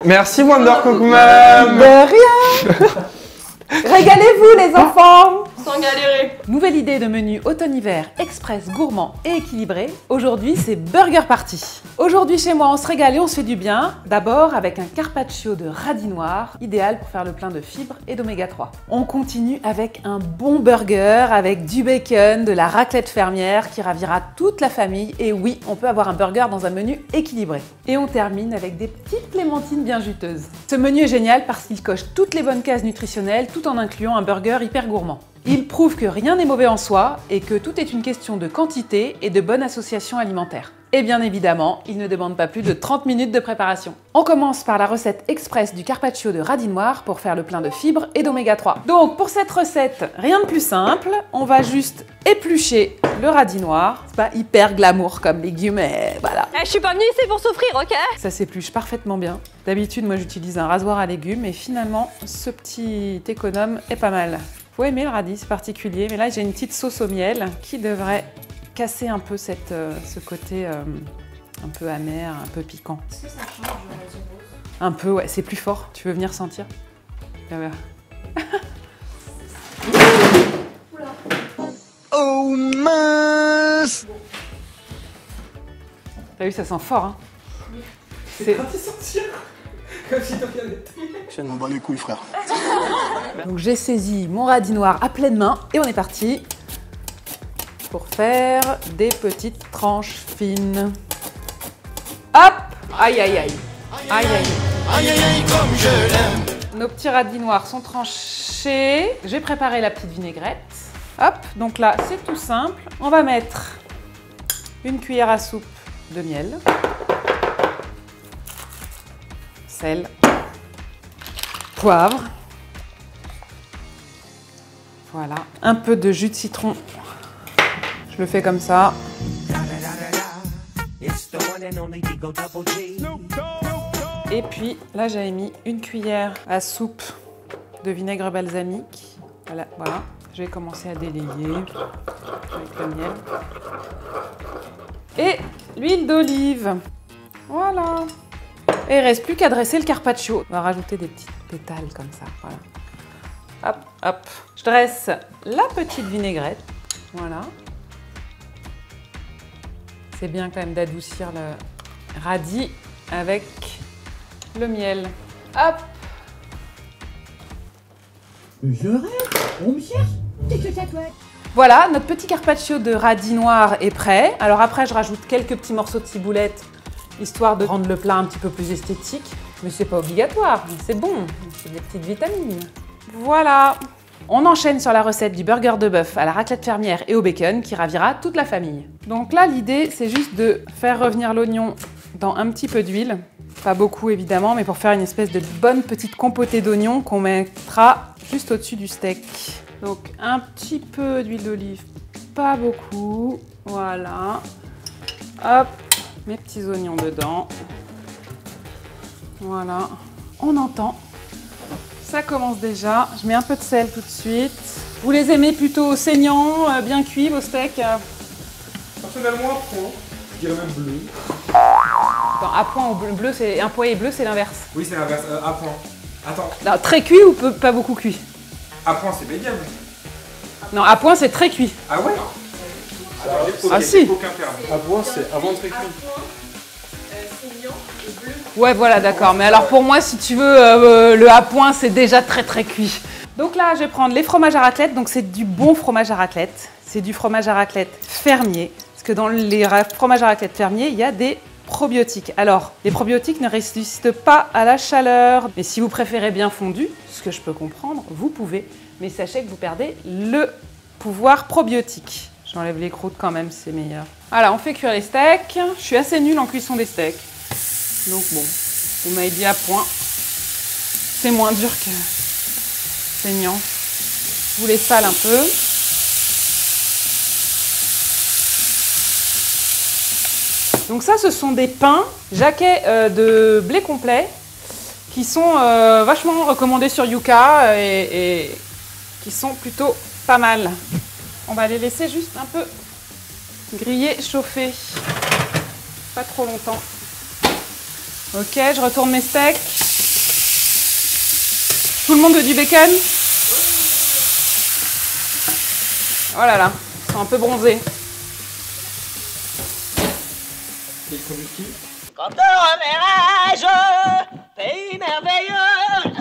Merci Wonder Cook Mom. De rien. Régalez-vous les enfants. Sans galérer. Nouvelle idée de menu automne-hiver express, gourmand et équilibré. Aujourd'hui, c'est Burger Party. Aujourd'hui, chez moi, on se régale et on se fait du bien. D'abord avec un carpaccio de radis noir, idéal pour faire le plein de fibres et d'oméga 3. On continue avec un bon burger avec du bacon, de la raclette fermière qui ravira toute la famille. Et oui, on peut avoir un burger dans un menu équilibré. Et on termine avec des petites clémentines bien juteuses. Ce menu est génial parce qu'il coche toutes les bonnes cases nutritionnelles tout en incluant un burger hyper gourmand. Il prouve que rien n'est mauvais en soi et que tout est une question de quantité et de bonne association alimentaire. Et bien évidemment, il ne demande pas plus de 30 minutes de préparation. On commence par la recette express du carpaccio de radis noir pour faire le plein de fibres et d'oméga 3. Donc pour cette recette, rien de plus simple, on va juste éplucher le radis noir. C'est pas hyper glamour comme légume, mais voilà. Je suis pas venue ici pour souffrir, ok? Ça s'épluche parfaitement bien. D'habitude, moi j'utilise un rasoir à légumes et finalement, ce petit économe est pas mal. Faut aimer le radis, c'est particulier, mais là j'ai une petite sauce au miel qui devrait casser un peu ce côté un peu amer, un peu piquant. Est-ce que ça change du radis rose? Un peu, ouais, c'est plus fort. Tu veux venir sentir? Viens voir. Oh mince! T'as vu, ça sent fort, hein? C'est parti sortir. Comme si de rien n'était. Je m'en bats les couilles, frère. Donc j'ai saisi mon radis noir à pleine main et on est parti pour faire des petites tranches fines. Hop! Aïe aïe aïe! Aïe aïe aïe! Aïe aïe aïe, comme je l'aime. Nos petits radis noirs sont tranchés. J'ai préparé la petite vinaigrette. Hop! Donc là, c'est tout simple. On va mettre une cuillère à soupe de miel. Sel. Poivre. Voilà. Un peu de jus de citron. Je le fais comme ça. Et puis là, j'avais mis une cuillère à soupe de vinaigre balsamique. Voilà, voilà. Je vais commencer à délayer avec le miel. Et l'huile d'olive. Voilà. Et il ne reste plus qu'à dresser le carpaccio. On va rajouter des petites pétales comme ça. Voilà. Hop, hop. Je dresse la petite vinaigrette. Voilà. C'est bien quand même d'adoucir le radis avec le miel. Hop. Je rêve, on me cherche. Voilà, notre petit carpaccio de radis noir est prêt. Alors après, je rajoute quelques petits morceaux de ciboulette, histoire de rendre le plat un petit peu plus esthétique. Mais c'est pas obligatoire, c'est bon, c'est des petites vitamines. Voilà. On enchaîne sur la recette du burger de bœuf à la raclette fermière et au bacon qui ravira toute la famille. Donc là, l'idée, c'est juste de faire revenir l'oignon dans un petit peu d'huile. Pas beaucoup évidemment, mais pour faire une espèce de bonne petite compotée d'oignons qu'on mettra juste au-dessus du steak. Donc un petit peu d'huile d'olive, pas beaucoup. Voilà. Hop, mes petits oignons dedans. Voilà. On entend. Ça commence déjà. Je mets un peu de sel tout de suite. Vous les aimez plutôt saignants, bien cuits vos steaks? Personnellement, à point. Je dirais même bleu. Attends, à point ou bleu, c'est un pois et bleu, c'est l'inverse. Oui, c'est l'inverse. À point. Attends. Non, très cuit ou pas beaucoup cuit? À point, c'est médium. Non, à point, c'est très cuit. Ah ouais? Ah si. Aucun terme. À voir, c'est avant très cuit. Ouais, voilà, d'accord. Mais alors pour moi, si tu veux, le à point, c'est déjà très très cuit. Donc là, je vais prendre les fromages à raclette. Donc c'est du bon fromage à raclette. C'est du fromage à raclette fermier. Parce que dans les fromages à raclette fermier, il y a des probiotiques. Alors, les probiotiques ne résistent pas à la chaleur. Mais si vous préférez bien fondu, ce que je peux comprendre, vous pouvez. Mais sachez que vous perdez le pouvoir probiotique. J'enlève les croûtes quand même, c'est meilleur. Voilà, on fait cuire les steaks. Je suis assez nulle en cuisson des steaks. Donc bon, vous m'avez dit à point. C'est moins dur que saignant. Je vous les sale un peu. Donc ça, ce sont des pains jaquets de blé complet qui sont vachement recommandés sur Yuka et qui sont plutôt pas mal. On va les laisser juste un peu griller, chauffer. Pas trop longtemps. Ok, je retourne mes steaks. Tout le monde veut du bacon? Oh là là, ils sont un peu bronzés. C'est combustible. Quand on reverrai, pays merveilleux.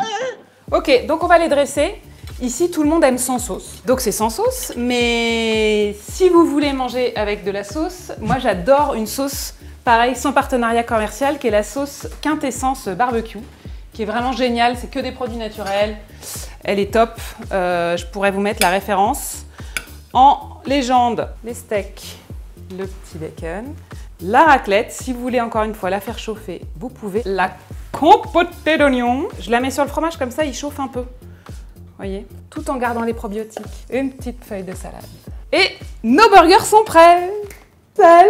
Ok, donc on va les dresser. Ici, tout le monde aime sans sauce. Donc c'est sans sauce, mais si vous voulez manger avec de la sauce, moi j'adore une sauce, pareil, sans partenariat commercial, qui est la sauce Quintessence Barbecue, qui est vraiment géniale, c'est que des produits naturels. Elle est top, je pourrais vous mettre la référence. En légende, les steaks, le petit bacon, la raclette, si vous voulez encore une fois la faire chauffer, vous pouvez. La compotée d'oignons, je la mets sur le fromage comme ça, il chauffe un peu. Voyez, tout en gardant les probiotiques. Une petite feuille de salade. Et nos burgers sont prêts. Salut!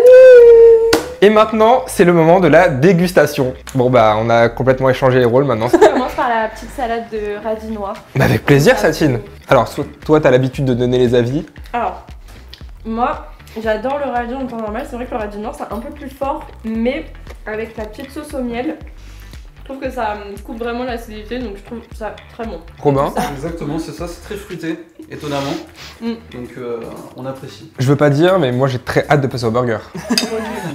Et maintenant, c'est le moment de la dégustation. Bon bah, on a complètement échangé les rôles maintenant. On commence par la petite salade de radis noirs. Bah, avec plaisir, Satine. Alors, toi, t'as l'habitude de donner les avis. Alors, moi, j'adore le radis en temps normal. C'est vrai que le radis noir, c'est un peu plus fort, mais avec la petite sauce au miel, je trouve que ça coupe vraiment l'acidité, donc je trouve ça très bon. Robin? Exactement, c'est ça, c'est très fruité, étonnamment. Donc on apprécie. Je veux pas dire, mais moi j'ai très hâte de passer au burger.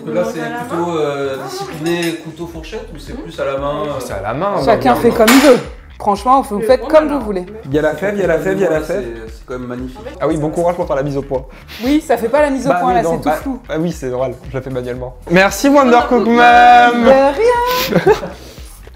Donc là, c'est plutôt discipliné couteau-fourchette ou c'est plus à la main C'est à la main. un Chacun burger, fait comme il veut. Franchement, vous faites comme vous voulez. Il y a la fève, il y a la fève, il y a la fève. C'est quand même magnifique. Ah oui, bon courage pour faire la mise au point. Oui, ça fait pas la mise au point oui, là, non, c'est tout flou. Ah oui, c'est normal, je la fais manuellement. Merci Wonder Cook Mom. De rien.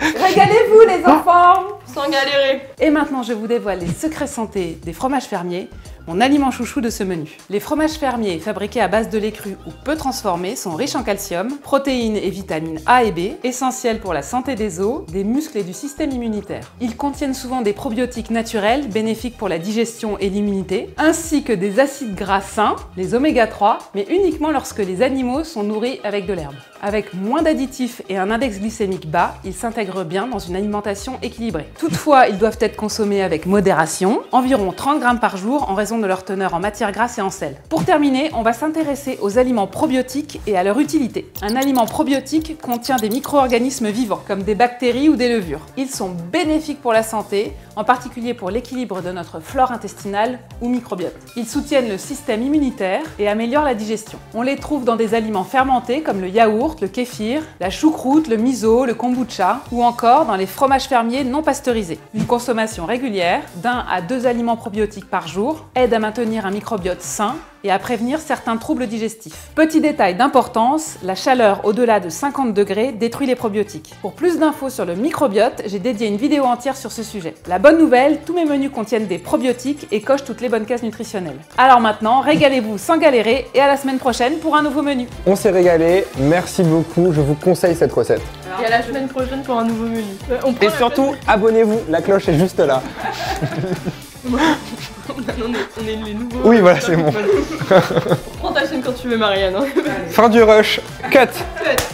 Régalez-vous les enfants. Sans galérer. Et maintenant, je vous dévoile les secrets santé des fromages fermiers, mon aliment chouchou de ce menu. Les fromages fermiers fabriqués à base de lait cru ou peu transformés sont riches en calcium, protéines et vitamines A et B, essentiels pour la santé des os, des muscles et du système immunitaire. Ils contiennent souvent des probiotiques naturels, bénéfiques pour la digestion et l'immunité, ainsi que des acides gras sains, les oméga 3, mais uniquement lorsque les animaux sont nourris avec de l'herbe. Avec moins d'additifs et un index glycémique bas, ils s'intègrent bien dans une alimentation équilibrée. Toutefois, ils doivent être consommés avec modération, environ 30 grammes par jour en raison de leur teneur en matière grasse et en sel. Pour terminer, on va s'intéresser aux aliments probiotiques et à leur utilité. Un aliment probiotique contient des micro-organismes vivants, comme des bactéries ou des levures. Ils sont bénéfiques pour la santé, en particulier pour l'équilibre de notre flore intestinale ou microbiote. Ils soutiennent le système immunitaire et améliorent la digestion. On les trouve dans des aliments fermentés comme le yaourt, le kéfir, la choucroute, le miso, le kombucha ou encore dans les fromages fermiers non pasteurisés. Une consommation régulière d'1 à 2 aliments probiotiques par jour aide à maintenir un microbiote sain et à prévenir certains troubles digestifs. Petit détail d'importance, la chaleur au-delà de 50 degrés détruit les probiotiques. Pour plus d'infos sur le microbiote, j'ai dédié une vidéo entière sur ce sujet. La bonne nouvelle, tous mes menus contiennent des probiotiques et cochent toutes les bonnes cases nutritionnelles. Alors maintenant, régalez-vous sans galérer et à la semaine prochaine pour un nouveau menu. On s'est régalé, merci beaucoup, je vous conseille cette recette. Et à la semaine prochaine pour un nouveau menu. Et surtout, abonnez-vous, la cloche est juste là. On est les nouveaux. Oui, voilà, c'est bon. Prends ta chaîne quand tu veux, Marianne. Fin du rush, cut. Cut.